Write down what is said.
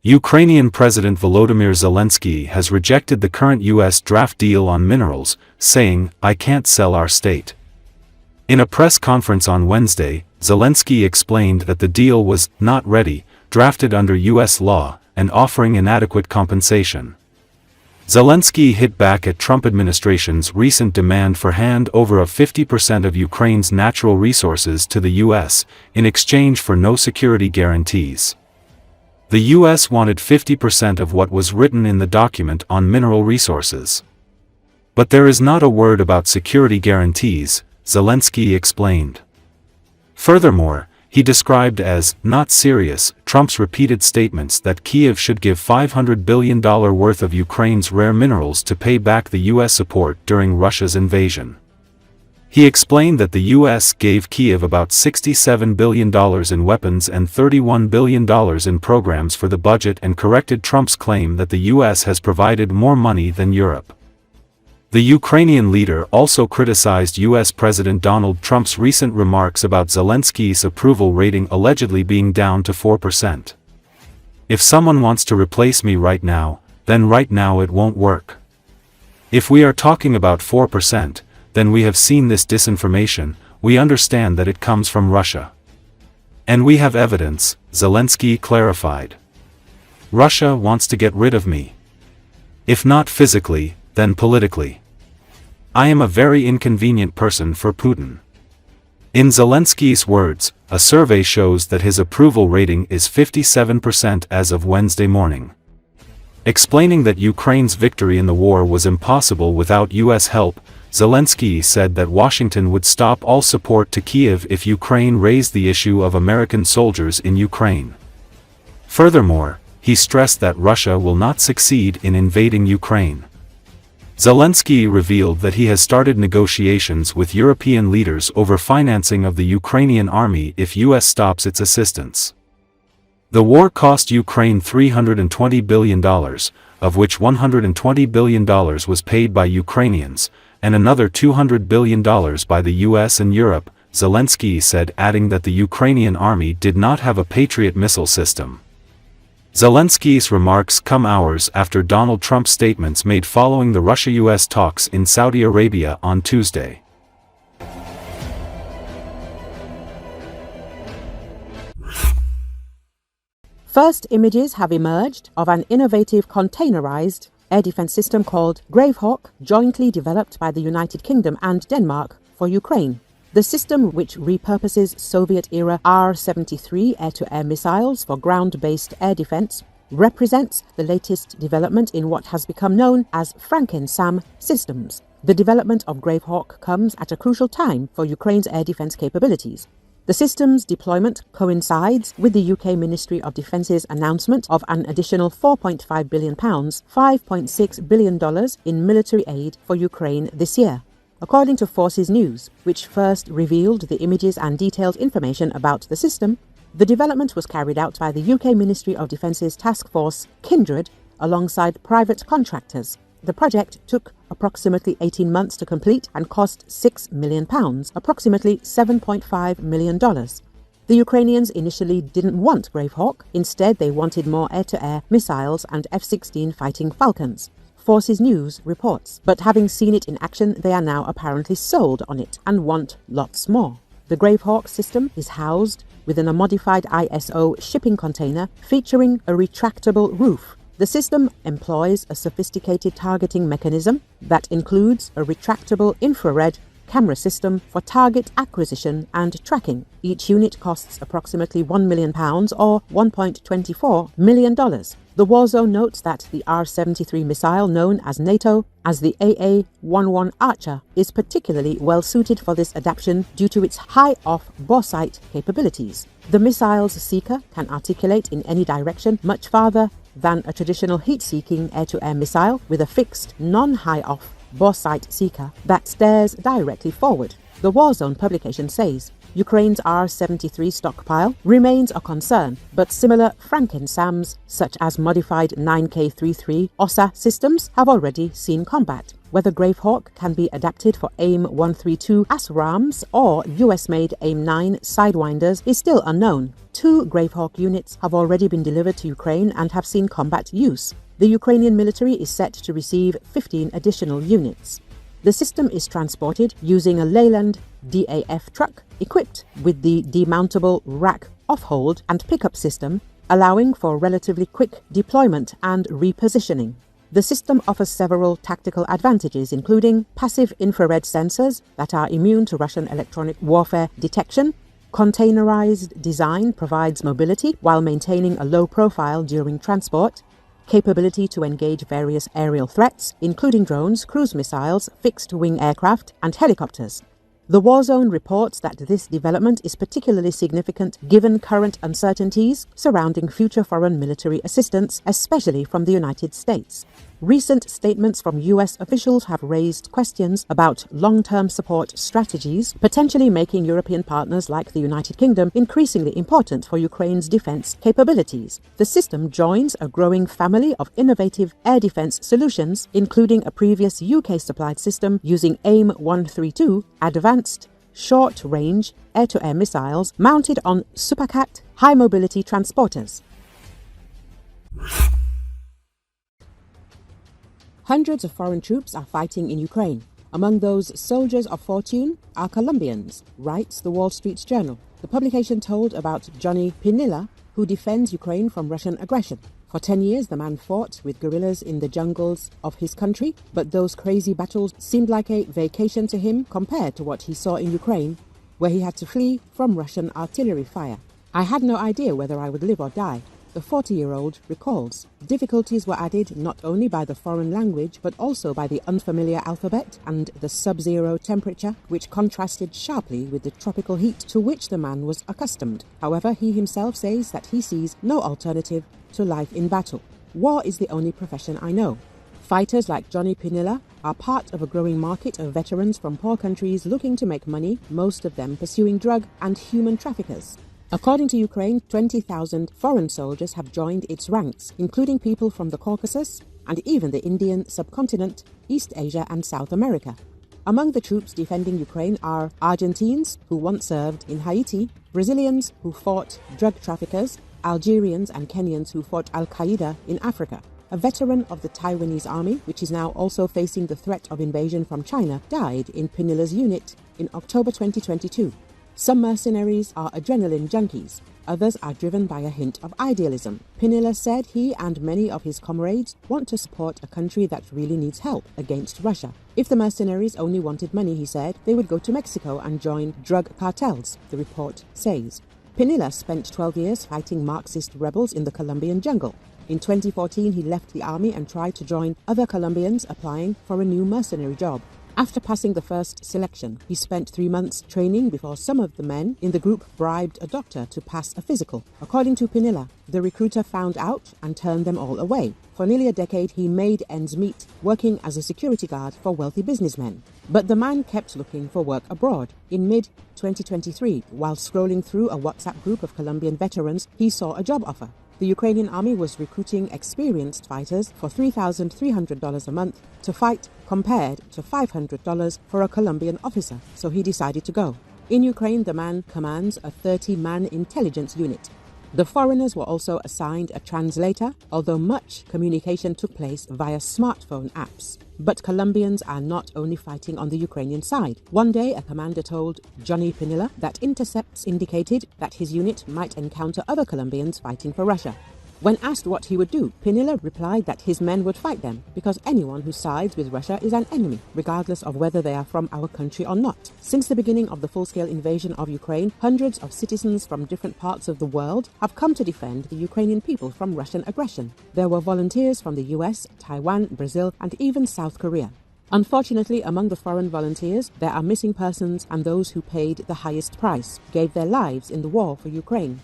Ukrainian President Volodymyr Zelenskiy has rejected the current U.S. draft deal on minerals, saying, "I can't sell our state." In a press conference on Wednesday, Zelensky explained that the deal was not ready, drafted under U.S. law, and offering inadequate compensation. Zelensky hit back at Trump administration's recent demand for hand over of 50% of Ukraine's natural resources to the U.S., in exchange for no security guarantees. The U.S. wanted 50% of what was written in the document on mineral resources. But there is not a word about security guarantees, Zelensky explained. Furthermore, he described as not serious Trump's repeated statements that Kiev should give $500 billion worth of Ukraine's rare minerals to pay back the U.S. support during Russia's invasion. He explained that the U.S. gave Kiev about $67 billion in weapons and $31 billion in programs for the budget and corrected Trump's claim that the U.S. has provided more money than Europe. The Ukrainian leader also criticized U.S. President Donald Trump's recent remarks about Zelenskyy's approval rating allegedly being down to 4%. "If someone wants to replace me right now, then right now it won't work. If we are talking about 4%, then we have seen this disinformation, we understand that it comes from Russia. And we have evidence," Zelensky clarified. "Russia wants to get rid of me. If not physically, then politically. I am a very inconvenient person for Putin." In Zelenskyy's words, a survey shows that his approval rating is 57% as of Wednesday morning. Explaining that Ukraine's victory in the war was impossible without U.S. help, Zelensky said that Washington would stop all support to Kiev if Ukraine raised the issue of American soldiers in Ukraine. Furthermore, he stressed that Russia will not succeed in invading Ukraine. Zelensky revealed that he has started negotiations with European leaders over financing of the Ukrainian army if U.S. stops its assistance. The war cost Ukraine $320 billion, of which $120 billion was paid by Ukrainians, and another $200 billion by the US and Europe, Zelensky said, adding that the Ukrainian army did not have a Patriot missile system. Zelenskyy's remarks come hours after Donald Trump's statements made following the Russia-US talks in Saudi Arabia on Tuesday. First images have emerged of an innovative containerized air defense system called Gravehawk, jointly developed by the United Kingdom and Denmark for Ukraine. The system, which repurposes Soviet-era R-73 air-to-air missiles for ground-based air defense, represents the latest development in what has become known as Franken-SAM systems. The development of Gravehawk comes at a crucial time for Ukraine's air defense capabilities. The system's deployment coincides with the UK Ministry of Defence's announcement of an additional £4.5 billion, $5.6 billion in military aid for Ukraine this year. According to Forces News, which first revealed the images and detailed information about the system, the development was carried out by the UK Ministry of Defence's task force Kindred alongside private contractors. The project took approximately 18 months to complete and cost £6 million, approximately $7.5 million. The Ukrainians initially didn't want Gravehawk, instead they wanted more air-to-air missiles and F-16 fighting Falcons. Forces News reports, but having seen it in action, they are now apparently sold on it and want lots more. The Gravehawk system is housed within a modified ISO shipping container featuring a retractable roof. The system employs a sophisticated targeting mechanism that includes a retractable infrared camera system for target acquisition and tracking. Each unit costs approximately £1 million or $1.24 million. The Warzone notes that the R-73 missile, known as NATO as the AA-11 Archer, is particularly well suited for this adaptation due to its high-off boresight capabilities. The missile's seeker can articulate in any direction much farther than a traditional heat-seeking air-to-air missile with a fixed, non-high-off boresight seeker that stares directly forward. The Warzone publication says, Ukraine's R-73 stockpile remains a concern, but similar Frankensams, such as modified 9K33 OSA systems, have already seen combat. Whether Gravehawk can be adapted for AIM-132 ASRAAMs or US-made AIM-9 Sidewinders is still unknown. 2 Gravehawk units have already been delivered to Ukraine and have seen combat use. The Ukrainian military is set to receive 15 additional units. The system is transported using a Leyland DAF truck equipped with the demountable rack off-hold and pickup system, allowing for relatively quick deployment and repositioning. The system offers several tactical advantages, including passive infrared sensors that are immune to Russian electronic warfare detection. Containerized design provides mobility while maintaining a low profile during transport. Capability to engage various aerial threats, including drones, cruise missiles, fixed-wing aircraft, and helicopters. The Warzone reports that this development is particularly significant given current uncertainties surrounding future foreign military assistance, especially from the United States. Recent statements from US officials have raised questions about long-term support strategies, potentially making European partners like the United Kingdom increasingly important for Ukraine's defense capabilities. The system joins a growing family of innovative air defense solutions, including a previous UK-supplied system using AIM-132 advanced short-range air-to-air missiles mounted on Supercat high-mobility transporters. Hundreds of foreign troops are fighting in Ukraine. Among those soldiers of fortune are Colombians, writes the Wall Street Journal. The publication told about Johnny Pinilla, who defends Ukraine from Russian aggression. For 10 years, the man fought with guerrillas in the jungles of his country, but those crazy battles seemed like a vacation to him compared to what he saw in Ukraine, where he had to flee from Russian artillery fire. I had no idea whether I would live or die. The 40-year-old recalls. Difficulties were added not only by the foreign language, but also by the unfamiliar alphabet and the sub-zero temperature, which contrasted sharply with the tropical heat to which the man was accustomed. However, he himself says that he sees no alternative to life in battle. War is the only profession I know. Fighters like Johnny Pinilla are part of a growing market of veterans from poor countries looking to make money, most of them pursuing drug and human traffickers. According to Ukraine, 20,000 foreign soldiers have joined its ranks, including people from the Caucasus and even the Indian subcontinent, East Asia and South America. Among the troops defending Ukraine are Argentines, who once served in Haiti, Brazilians, who fought drug traffickers, Algerians and Kenyans, who fought Al-Qaeda in Africa. A veteran of the Taiwanese army, which is now also facing the threat of invasion from China, died in Pinilla's unit in October 2022. Some mercenaries are adrenaline junkies. Others are driven by a hint of idealism. Pinilla said he and many of his comrades want to support a country that really needs help against Russia. If the mercenaries only wanted money, he said, they would go to Mexico and join drug cartels, the report says. Pinilla spent 12 years fighting Marxist rebels in the Colombian jungle. In 2014, he left the army and tried to join other Colombians applying for a new mercenary job. After passing the first selection, he spent 3 months training before some of the men in the group bribed a doctor to pass a physical. According to Pinilla, the recruiter found out and turned them all away. For nearly a decade, he made ends meet, working as a security guard for wealthy businessmen. But the man kept looking for work abroad. In mid-2023, while scrolling through a WhatsApp group of Colombian veterans, he saw a job offer. The Ukrainian army was recruiting experienced fighters for $3,300 a month to fight, compared to $500 for a Colombian officer, so he decided to go. In Ukraine, the man commands a 30-man intelligence unit. The foreigners were also assigned a translator, although much communication took place via smartphone apps. But Colombians are not only fighting on the Ukrainian side. One day, a commander told Johnny Pinilla that intercepts indicated that his unit might encounter other Colombians fighting for Russia. When asked what he would do, Pinilla replied that his men would fight them because anyone who sides with Russia is an enemy, regardless of whether they are from our country or not. Since the beginning of the full-scale invasion of Ukraine, hundreds of citizens from different parts of the world have come to defend the Ukrainian people from Russian aggression. There were volunteers from the US, Taiwan, Brazil, and even South Korea. Unfortunately, among the foreign volunteers, there are missing persons and those who paid the highest price, gave their lives in the war for Ukraine.